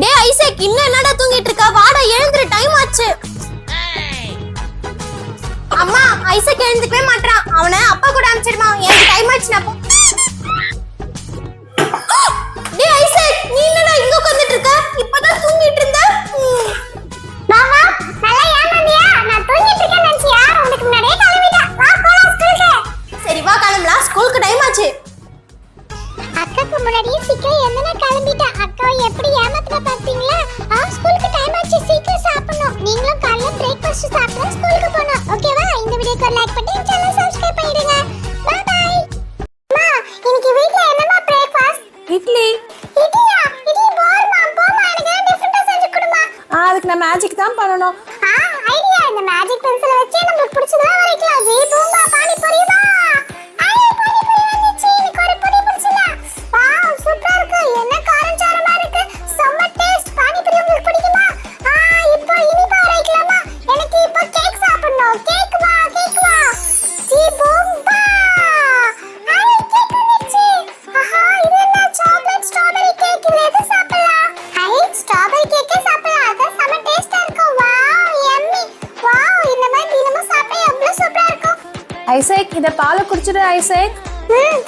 டே Isaac, இன்னும் என்னடா தூங்கிட்டு இருக்க? வாடா எழுந்திரு, டைம் ஆச்சு. அம்மா, ஐசக் எழுந்துக்கவே மாட்டான். அவனை அப்பா கூட அனுப்பிச்சிடுமா, எனக்கு டைம் ஆச்சு. நான் டே ஐசக், நீ என்னடா இங்க உட்கார்ந்துட்டு இருக்க? இப்பதான் தூங்கிட்டு இருந்த. மாமா, நல்லா ஏமாந்தியா? நான் தூங்கிட்டு இருக்கேன்னு நினைச்சியா? உனக்கு முன்னாடியே கிளம்பிட்டேன். வா போலாம் ஸ்கூலுக்கு. சரி வா கிளம்பலாம், ஸ்கூலுக்கு டைம் ஆச்சு. அக்காக்கு முன்னாடியே சீக்கிரம் எந்தன கிளம்பிட்டேன். அக்காவை எப்படி ஏமாத்துன பாத்தீங்களா? ஸ்கூலுக்கு டைம் ஆச்சு, சீக்கிரம் சாப்பிடணும். நீங்களும் காலைல பிரேக்ஃபாஸ்ட் சாப்பிட்டு ஸ்கூலுக்கு போணும். ஓகேவா? இந்த வீடியோக்கு லைக் பண்ணி சேனலை சப்ஸ்கிரைப் பண்ணிடுங்க. Bye bye. அம்மா, இன்னைக்கு வீட்ல என்னமா பிரேக்ஃபாஸ்ட்? இட்லி. இட்லியா? இட்லி போர்மா, போமா, எனக்கு டிஃபரண்டா செஞ்சு கொடுமா. அதுக்கு நான் மேஜிக் தான் பண்ணனும். ஐடியா, இந்த மேஜிக் பென்சிலை வச்சு நமக்கு பிடிச்சதெல்லாம் வரைக்கலாம். ஜீ பூம்பா, பானி பூரி வா. பானி பூரி வந்துச்சு. எனக்கு ஒரு பூரி பிடிச்சல. வாவ், சூப்பரா இருக்கு. என்ன காரஞ்சாரமா இருக்கு. செம்ம டேஸ்ட். பானி பூரி உங்களுக்கு பிடிக்குமா? இப்போ இனிப்பா வரைக்கலாமா? எனக்கு இப்போ கேக் சாப்பிடணும். கேக் வா, கேக் வா. ஜீ பூம்பா. கேக் வந்துச்சு. இது என்ன சாக்லேட் ஸ்ட்ராபெரி கேக். இது எது சாப்பிடலாம்? ஸ்ட்ராபெரி கேக்கே சாப்பிடலாம். அது செம்ம டேஸ்டா இருக்கும். Wow, yummy. வாவ், இந்த மாதிரி தினமும் சாப்பிட்டா எவ்வளவு சூப்பரா இருக்கும். ஐசக், இத பாலை குடிச்சிடு ஐசக்.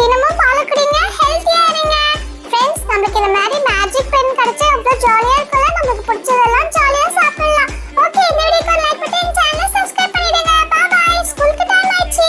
தினமும் பால் குடிங்க, ஹெல்த்தியா இருங்க. फ्रेंड्स, நமக்கு இந்த மாதிரி மேஜிக் பென் கிடைச்சா எவ்வளவு ஜாலியா இருக்கும்ல. நமக்கு பிடிச்சதெல்லாம் ஜாலியா சாப்பிடலாம். ஓகே, இந்த வீடியோக்கு லைக் பண்ணி சேனலை சப்ஸ்கிரைப் பண்ணிடுங்க. Bye by. ஸ்கூலுக்கு டைம் ஆச்சு.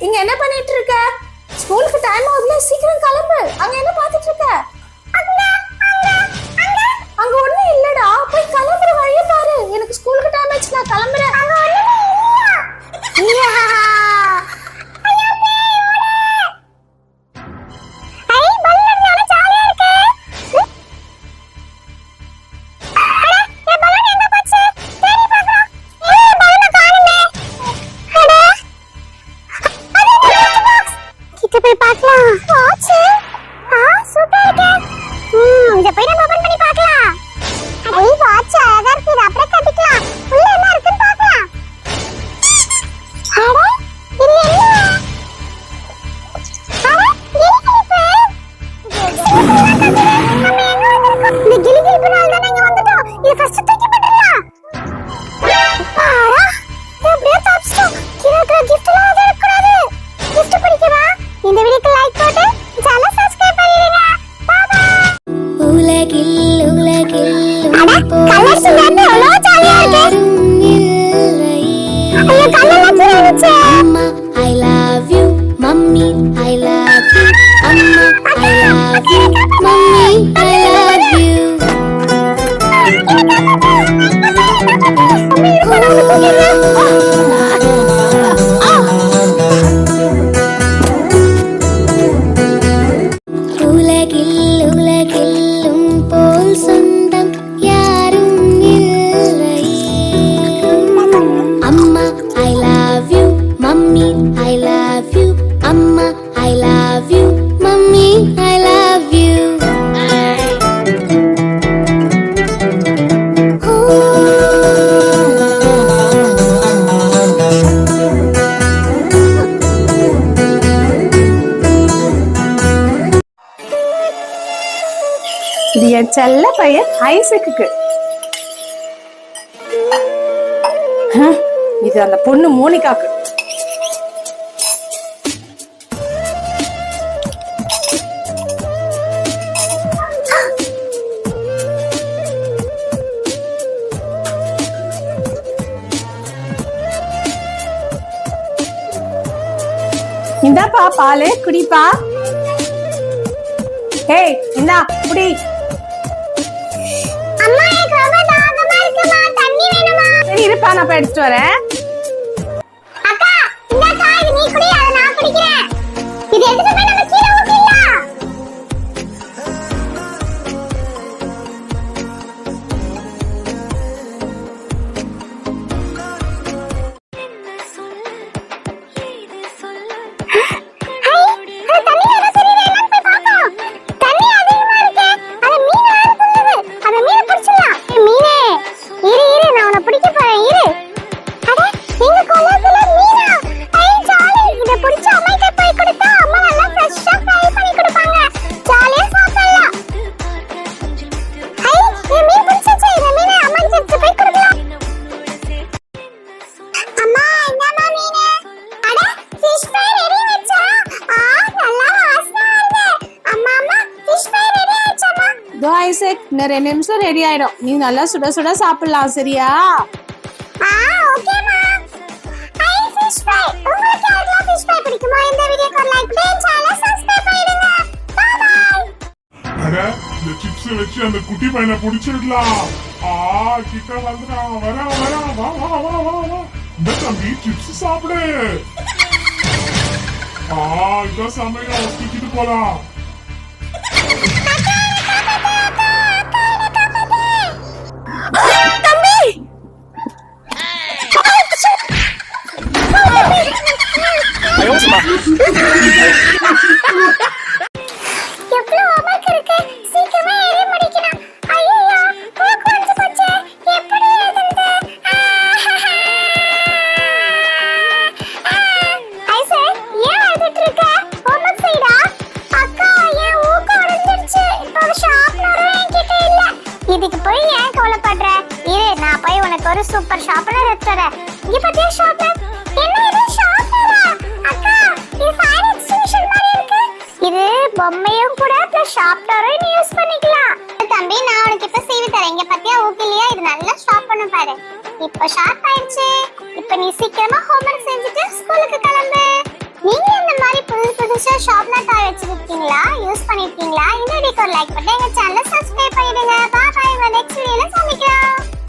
இங்க என்ன பண்ணிட்டு இருக்க? ஸ்கூலுக்கு டைம் ஆகுதுல, சீக்கிரம் கிளம்பு. அங்க என்ன பாத்துட்டு இருக்க? அங்க ஒண்ணு இல்லடா, போய் கிளம்புற வழிய பாரு. எனக்கு ஸ்கூலுக்கு டைம் ஆச்சு, நான் கிளம்புறேன். அங்க ஒண்ணுமே இல்லையா? போய் பார்க்கலாம். வாட்ச். சூப்பரா இருக்கு. இத போய் நம்ம ஓபன் பண்ணி பார்க்கலாம். வாட்ச் அழகா இருக்கு. இத அப்படியே கட்டிக்கலாம். உள்ள என்ன இருக்குன்னு பார்க்கலாம். இது என்ன? இந்த கிளிகிளிப்புனால தான் இங்க வந்துட்டோம். இது ஃபர்ஸ்ட் தூக்கி போட்டுடலாம். அப்படியே தப்பிச்சிட்டோம். கிராக்கா கிஃப்ட்லாம் அத எடுக்கக்கூடாது. கிஃப்ட் பிடிக்குமா? இந்த வீடியோக்கு லைக் போட்டு சேனலை சப்ஸ்கிரைப் பண்ணிடுங்க. Bye by. கலர்ஸ் வந்து எவ்வளவு ஜாலியா இருக்கு. ஐயோ, கலர்லாம் வந்துச்சு. அம்மா I love you, mummy I love you, அம்மா I love you, mummy I love you. உலகில்லும் போல் சொந்தம் யாரும் இல்லையே. அம்மா I love you, mummy I love you, அம்மா I love you, mummy I love you. செல்ல பையன் ஐசக்குக்கு. இது அந்த பொண்ணு மோனிகாக்கு. இந்தாப்பா பாலு குடிப்பா. ஏய் இந்தா குடி. அம்மா எனக்கு ரொம்ப தாகமா இருக்குமா, தண்ணி வேணுமா? சரி இருப்பா, நான் போய் எடுத்துட்டு வரேன். அக்கா இந்தாக்கா, இது நீ குடி, அத நான் குடிக்கிறேன். இது எடுத்து போய் நம்ம கீழ ஊத்திடலாம். ஐசக், இன்னும் 2 நிமிஷம் ரெடி ஆயிடும். நீ நல்லா சுட சுட சாப்பிடலாம், சரியா? ஓகேமா. ஐ ஃபிஷ் ஃப்ரை. உங்களுக்கு யாருக்கெல்லாம் ஃபிஷ் ஃப்ரை பிடிக்குமோ இந்த வீடியோக்கு ஒரு லைக் பண்ணி சேனலை சப்ஸ்கிரைப் பண்ணிடுங்க. Bye bye. அட இந்த சிப்ஸ் வச்சு அந்த குட்டி பையனை பிடிச்சிடலாம். கிட்ட வந்துட்டான். வரா வரா, வா வா வா வா வா. இந்த தம்பி சிப்ஸ் சாப்பிடு. இத சமையல தூக்கிட்டு போலாம். எவ்வளவு ஹோம்வொர்க் இருக்கு, சீக்கிரமா எழுதி முடிக்கணும். ஐயோ ஹோம்வொர்க் வந்து போச்சே, எப்படி எழுதுறது? ஐசக், ஏன் அழுதுட்டு இருக்க? ஹோம்வொர்க் செய்டா. அக்கா, என் ஊக்கு உடைஞ்சிருச்சு. இப்போ ஷார்ப்னரும் என்கிட்ட இல்ல. இதுக்கு போய் ஏன் கவலைப்படுற? இரு, நான் போய் உனக்கு ஒரு சூப்பர் ஷார்ப்னர் எடுத்து வரேன். இங்க பாத்தியா ஷார்ப்னர்? என்ன இது ஷார்ப்னரா? அக்கா, இது ஃபயர் எக்ஸ்டிங்ஷன் மாதிரி இருக்கு. இது பொம்மையும் கூட பிளஸ் ஷார்ப்னரும் நீ யூஸ் பண்ணிக்கலாம். தம்பி, நான் உனக்கு இப்ப சீவி தரேன். இங்க பாத்தியா ஊக்கிலியா? இது நல்லா ஷார்ப் பண்ண பாரு. இப்போ ஷார்ப் ஆயிடுச்சு. இப்போ நீ சீக்கிரமா ஹோம்வொர்க் செஞ்சுட்டு ஸ்கூலுக்கு கிளம்பு. நீங்க இந்த மாதிரி புதுசா ஷார்ப்னர் டாய் வச்சிருக்கீங்களா, யூஸ் பண்ணிருக்கீங்களா? இந்த வீடியோக்கு ஒரு லைக் பண்ணி எங்க சேனலை